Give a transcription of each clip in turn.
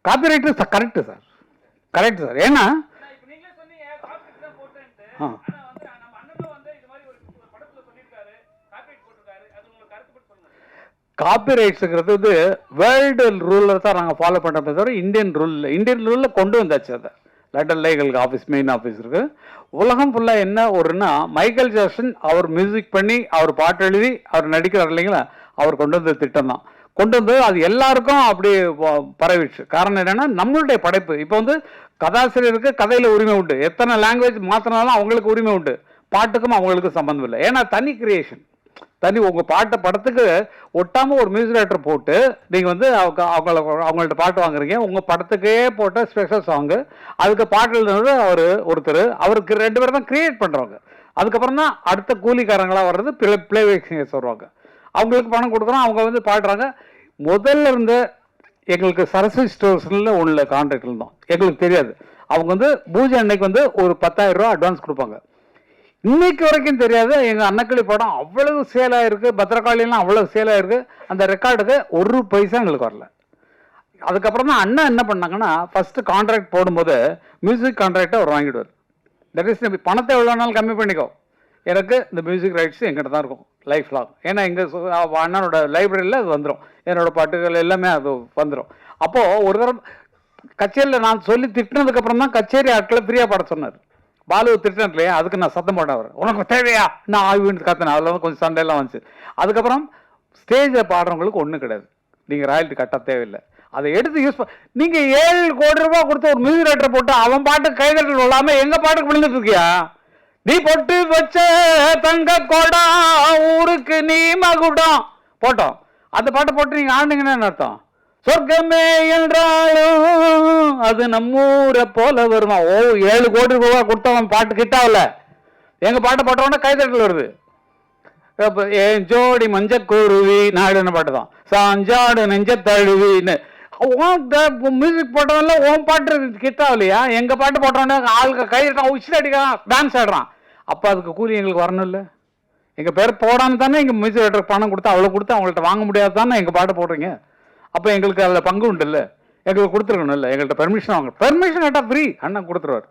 Copyright correct sir, correct sir. ஏன்னா காப்பிரைட்ஸுங்கிறது வந்து world ரூலில் தான் நாங்கள் ஃபாலோ பண்ணுறதை தவிர இந்தியன் ரூலில் கொண்டு வந்தாச்சு. அதை லண்டனில் எங்களுக்கு ஆஃபீஸ், மெயின் ஆஃபீஸ் இருக்குது. உலகம் ஃபுல்லாக என்ன ஒருன்னா, மைக்கேல் ஜாக்சன் அவர் மியூசிக் பண்ணி அவர் பாட்டு எழுதி அவர் நடிக்கிறார் இல்லைங்களா, அவர் கொண்டு வந்த திட்டம் தான் கொண்டு வந்து அது எல்லாருக்கும் அப்படி பரவிடுச்சு. காரணம் என்னென்னா நம்மளுடைய படைப்பு. இப்போ வந்து கதாசிரியருக்கு கதையில் உரிமை உண்டு, எத்தனை லாங்குவேஜ் மாற்றினாலும் அவங்களுக்கு உரிமை உண்டு, பாட்டுக்கும் அவங்களுக்கு சம்மந்தம் இல்லை. ஏன்னா தனி கிரியேஷன், தனி உங்கள் பாட்டை படத்துக்கு ஒட்டாமல் ஒரு மியூசிக் டைரக்டர் போட்டு நீங்கள் வந்து அவங்கள்ட்ட பாட்டு வாங்குறீங்க. உங்கள் படத்துக்கே போட்ட ஸ்பெஷல் சாங்கு, அதுக்கு பாட்டு எழுதுனது ஒருத்தர், அவருக்கு 2 பேர் தான் கிரியேட் பண்ணுறவங்க. அதுக்கப்புறம் தான் அடுத்த கூலிக்காரங்களாக வர்றது பிளேபேக் சிங்கர்ஸ் வருவாங்க. அவங்களுக்கு பணம் கொடுக்குறோம், அவங்க வந்து பாடுறாங்க. முதல்ல இருந்த எங்களுக்கு சரஸ்வதி ஸ்டோர்ஸில் உள்ள கான்ட்ராக்ட் இருந்தோம், எங்களுக்கு தெரியாது. அவங்க வந்து பூஜை அன்னைக்கு வந்து ஒரு 10,000 ரூபா அட்வான்ஸ் கொடுப்பாங்க. இன்னைக்கு வரைக்கும் தெரியாது. எங்கள் அன்னக்கிளி படம் அவ்வளவு சேலாக இருக்குது, பத்திரகாளியெல்லாம் அவ்வளவு சேலாக இருக்குது. அந்த ரெக்கார்டுக்கு 1 பைசா எங்களுக்கு வரல. அதுக்கப்புறம் தான் அண்ணா என்ன பண்ணாங்கன்னா, ஃபஸ்ட்டு கான்ட்ராக்ட் போடும்போது மியூசிக் கான்ட்ராக்டை அவர் வாங்கிடுவார். தட் இஸ் பணத்தை எவ்வளோ நாள் கம்மி பண்ணிக்கோ, எனக்கு இந்த மியூசிக் ரைட்ஸ் எங்கிட்ட தான் இருக்கும் லைஃப் லாங். ஏன்னா எங்கள் அண்ணனோட லைப்ரரியில் அது வந்துடும், என்னோடய பாட்டுகள் எல்லாமே அது வந்துடும். அப்போது ஒரு தடவை கச்சேரியில் நான் சொல்லி திட்டினதுக்கப்புறம் தான் கச்சேரி ஆட்களை ஃப்ரீயாக பாட சொன்னார். பாலு திட்டம் இல்லையா, அதுக்கு நான் சத்தம் போட்டேன். அவர் உனக்கு தேவையா நான் ஆய்வுன்னு கத்தினேன். அதில் வந்து கொஞ்சம் சண்டையெல்லாம் வந்துச்சு. அதுக்கப்புறம் ஸ்டேஜில் பாடுறவங்களுக்கு ஒன்றும் கிடையாது, நீங்கள் ராயல்ட்டி கட்ட தேவையில்லை. அதை எடுத்து யூஸ் நீங்கள் 7 கோடி ரூபா கொடுத்து ஒரு மியூசிக் டைரக்டர் போட்டு அவன் பாட்டுக்கு கைதட்டல் விழாமல் எங்கள் பாட்டுக்கு விழுந்துட்டு இருக்கியா? நீ பொட்டு வச்ச தங்க கோடா ஊருக்கு நீ மகுடம் போட்டோம். அந்த பாட்டை போட்டு நீங்கள் ஆடுனீங்கன்னு அர்த்தம். சொர்க்கமே என்றாலும் அது நம்மூரை போல வருமா? 7 கோடி ரூபா கொடுத்தவன் பாட்டு கிட்டாவில் எங்கள் பாட்டை போட்டவொடனே கைதட்டல் வருது. ஏன் ஜோடி மஞ்சக்குருவி நாடுன்னு பாட்டு தான், சாஞ்சாடு நெஞ்ச தழுவின்னு. மியூசிக் போட்டவன்ல ஓன் பாட்டு கிட்டாவில்லையா? எங்கள் பாட்டு போட்டவொடனே ஆளுக்கு கைதட்டான், உச்சில் அடிக்கிறான், டான்ஸ் ஆடுறான். அப்போ அதுக்கு கூலி எங்களுக்கு வரணும் இல்லை? எங்கள் பேர் போடாமல் தானே எங்கள் மியூசிக் டைரக்டருக்கு பணம் கொடுத்து அவ்வளோ கொடுத்து அவங்கள்ட்ட வாங்க முடியாது தானே எங்கள் பாட்டு போடுறீங்க. அப்போ எங்களுக்கு அதில் பங்கு உண்டு இல்லை? எங்களுக்கு கொடுத்துருக்கணும் இல்லை? எங்கள்கிட்ட பெர்மிஷன் வாங்க, பெர்மிஷன் கேட்டால் ஃப்ரீ அண்ணன் கொடுத்துருவார்.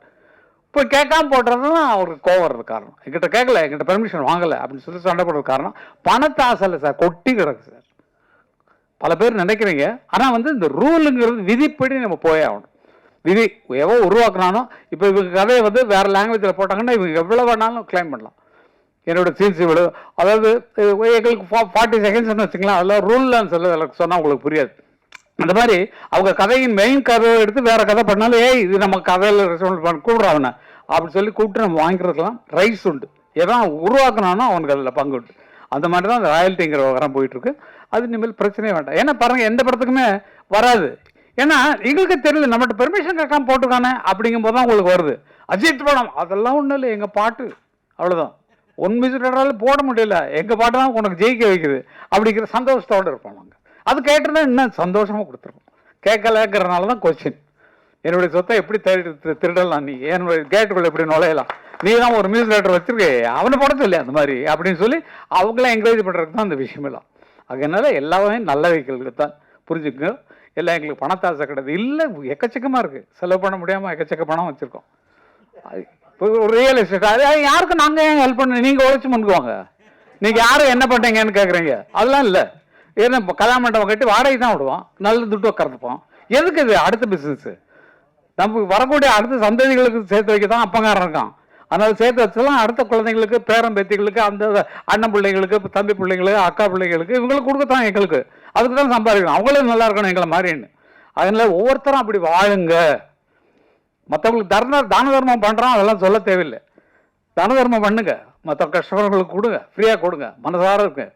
இப்போ கேட்காம போடுறது தான் அவருக்கு கோவம் வர்றது காரணம். எங்கிட்ட கேட்கல, எங்கிட்ட பெர்மிஷன் வாங்கலை அப்படின்னு சொல்லி சண்டை போடுறது காரணம் பணத்தை ஆசை இல்லை சார், கொட்டி கிடக்கு சார். பல பேர் நினைக்கிறீங்க. ஆனால் வந்து இந்த ரூலுங்கிறது விதிப்படி நம்ம போயே ஆகணும். விதி எவ்வளோ உருவாக்குனாலும் இப்போ இவங்க கதையை வந்து வேறு லாங்குவேஜில் போட்டாங்கன்னா இவங்க எவ்வளோ வேணாலும் கிளைம் பண்ணலாம். என்னோட சீன்ஸ் இவ்வளோ, அதாவது எங்களுக்கு 40 செகண்ட்ஸ்னு வச்சுக்கலாம், அதெல்லாம் ரூல்லாம் சொன்னால் உங்களுக்கு புரியாது. அந்த மாதிரி அவங்க கதையின் மெயின் கதையை எடுத்து வேறு கதை பண்ணாலும் இது நம்ம கதையில் ரெஸ்பான்ஸ் பண்ண கூப்பிட்றாவன அப்படின்னு சொல்லி கூப்பிட்டு நம்ம வாங்கிக்கிறதுக்கெல்லாம் ரைட்ஸ் உண்டு. எதான் உருவாக்கினானோ அவனுக்கு அதில் பங்கு உண்டு. அந்த மாதிரி தான் அந்த ராயல்ட்டிங்கிற விவகாரம் போயிட்டுருக்கு. அது இனிமேல் பிரச்சனையே வேண்டாம். ஏன்னா பாருங்கள், எந்த படத்துக்குமே வராது. ஏன்னா எங்களுக்கு தெரியல, நம்மகிட்ட பெர்மிஷன் கேட்காம போட்டுக்கானே அப்படிங்கும்போது தான் உங்களுக்கு வருது. அஜித் படம் அதெல்லாம் ஒன்றும் இல்லை, எங்கள் பாட்டு அவ்வளோதான். மியூசிக் டைரக்டரால் போட முடியல, எங்கள் பாட்டு தான் உனக்கு ஜெயிக்க வைக்குது அப்படிங்கிற சந்தோஷத்தோடு இருப்போம் நாங்கள். அது கேட்டுருந்தா இன்னும் சந்தோஷமாக கொடுத்துருவோம். கேட்கலங்கிறனால தான் கொஸ்டின். என்னுடைய சொத்தை எப்படி திருடலாம், நீ என்னுடைய கேட்டுக்குள்ள எப்படி நுழையலாம், நீ தான் ஒரு மியூசிக் டைரக்டர் வச்சிருக்கே அவனை போட சொல்லி அந்த மாதிரி அப்படின்னு சொல்லி அவங்களாம் என்கரேஜ் பண்ணுறதுக்கு தான் அந்த விஷயமெல்லாம். அதனால எல்லாமே நல்ல வைக்கிறது தான் புரிஞ்சுக்குங்க. எல்லாம் எங்களுக்கு பணத்தாசை கிடையாது இல்லை, எக்கச்சக்கமாக இருக்குது, செலவு பண்ண முடியாமல் எக்கச்சக்க பணம் வச்சுருக்கோம். ஒரு ரியல் எஸ்டேட் அது யாருக்கும் நாங்கள் ஏன் ஹெல்ப் பண்ண, நீங்கள் உழைச்சி முன்னுக்குவாங்க. நீங்கள் யாரும் என்ன பண்ணுறீங்கன்னு கேட்குறீங்க, அதெல்லாம் இல்லை. ஏன்னா இப்போ கல்யாண மண்டபம் கட்டி வாடகை தான் விடுவோம், நல்ல துட்டு உட்காந்துப்போம். எதுக்கு இது அடுத்த பிஸ்னஸ்ஸு? நமக்கு வரக்கூடிய அடுத்த சந்ததிகளுக்கு சேர்த்து வைக்க தான் அப்பங்காரம் இருக்கான். அதனால சேர்த்து வச்சலாம் அடுத்த குழந்தைங்களுக்கு, பேரன் பேத்திகளுக்கு, அந்த அண்ணன் பிள்ளைங்களுக்கு, தம்பி பிள்ளைங்களுக்கு, அக்கா பிள்ளைங்களுக்கு இவங்களுக்கு கொடுக்கத்தான் எங்களுக்கு. அதுக்கு தான் சம்பாதிக்கணும், அவங்களும் நல்லா இருக்கணும் எங்களை மாதிரின்னு. அதனால ஒவ்வொருத்தரும் அப்படி வாழுங்க. மற்றவங்களுக்கு தான தர்மம் பண்ணுறோம் அதெல்லாம் சொல்ல தேவையில்லை. தான தர்மம் பண்ணுங்க, மற்ற கஷ்டப்படுறவங்களுக்கு கொடுங்க, ஃப்ரீயாக கொடுங்க, மனசார இருக்கு.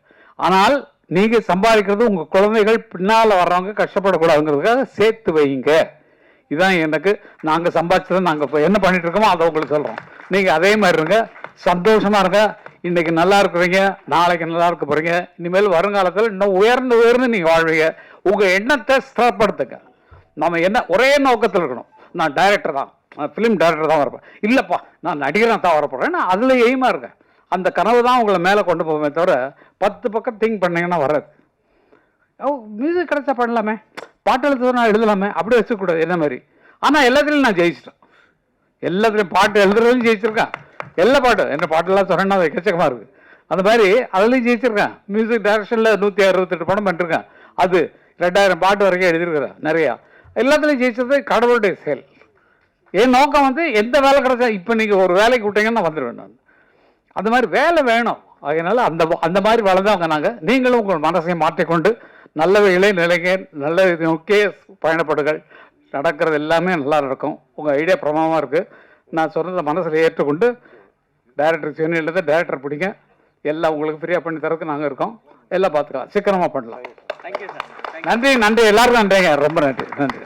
ஆனால் நீங்கள் சம்பாதிக்கிறது உங்கள் குழந்தைகள் பின்னால் வர்றவங்க கஷ்டப்படக்கூடாதுங்கிறதுக்காக சேர்த்து வைங்க. இதுதான் எனக்கு நாங்கள் சம்பாதிச்சதை நாங்கள் இப்போ என்ன பண்ணிட்டு இருக்கோமோ அதை உங்களுக்கு சொல்கிறோம். நீங்கள் அதே மாதிரி இருங்க, சந்தோஷமாக இருங்க. இன்றைக்கி நல்லா இருக்கிறீங்க, நாளைக்கு நல்லா இருக்க போகிறீங்க. இனிமேல் வருங்காலத்தில் இன்னும் உயர்ந்து உயர்ந்து நீங்கள் வாழ்வீங்க. உங்கள் எண்ணத்தை ஸ்திரப்படுத்துங்க. நம்ம என்ன ஒரே நோக்கத்தில் இருக்கணும், நான் டைரக்டர் தான், நான் ஃபிலிம் டைரக்டர் தான் வரப்பேன், இல்லைப்பா நான் நடிகராக தான் வரப்போகிறேன், நான் அதில் எய்மாக இருக்கேன். அந்த கனவு தான் உங்களை மேலே கொண்டு போவேன் தவிர 10 பக்கம் திங்க் பண்ணிங்கன்னா வராது. மியூசிக் கிடைச்சா பண்ணலாமே, பாட்டு எழுத நான் எழுதலாமே, அப்படி வச்சுக்கூடாது என்ன மாதிரி. ஆனால் எல்லாத்துலேயும் நான் ஜெயிச்சிட்டேன். எல்லாத்துலேயும் பாட்டு எழுதுறதுலையும் ஜெயிச்சிருக்கேன். எல்லா பாட்டும் என்ன பாட்டெல்லாம் சொன்னேன்னா அது எக்கச்சக்கமாக இருக்குது. அந்த மாதிரி அதுலேயும் ஜெயிச்சிருக்கேன். மியூசிக் டைரக்ஷனில் 168 படம் பண்ணிருக்கேன். அது 2000 பாட்டு வரைக்கும் எழுதியிருக்கிறேன் நிறையா. எல்லாத்துலேயும் ஜெயிச்சது கடவுளுடைய செயல். என் நோக்கம் வந்து எந்த வேலை கிடைச்சா, இப்போ நீங்கள் ஒரு வேலைக்கு விட்டீங்கன்னா நான் வந்துடுவேன் நான். அந்த மாதிரி வேலை வேணும். அதனால் அந்த மாதிரி வேலை தான் நாங்கள். நீங்களும் உங்கள் மனசை மாற்றிக்கொண்டு நல்லவைகளே நிலைங்க, நல்ல இது நோக்கியே பயணப்படுகள். நடக்கிறது எல்லாமே நல்லா இருக்கும். உங்கள் ஐடியா பிரமாதமாக இருக்குது. நான் சொன்னதை மனசில் ஏற்றுக்கொண்டு டைரக்டர் சென்னையில் தான் டைரக்டர் பிடிங்க, எல்லாம் உங்களுக்கு ஃப்ரீயாக பண்ணி தரதுக்கு நாங்கள் இருக்கோம். எல்லாம் பார்த்துக்கலாம், சீக்கிரமாக பண்ணலாம். நன்றி நன்றி, எல்லாருக்கும் நன்றிங்க, ரொம்ப நன்றி நன்றி.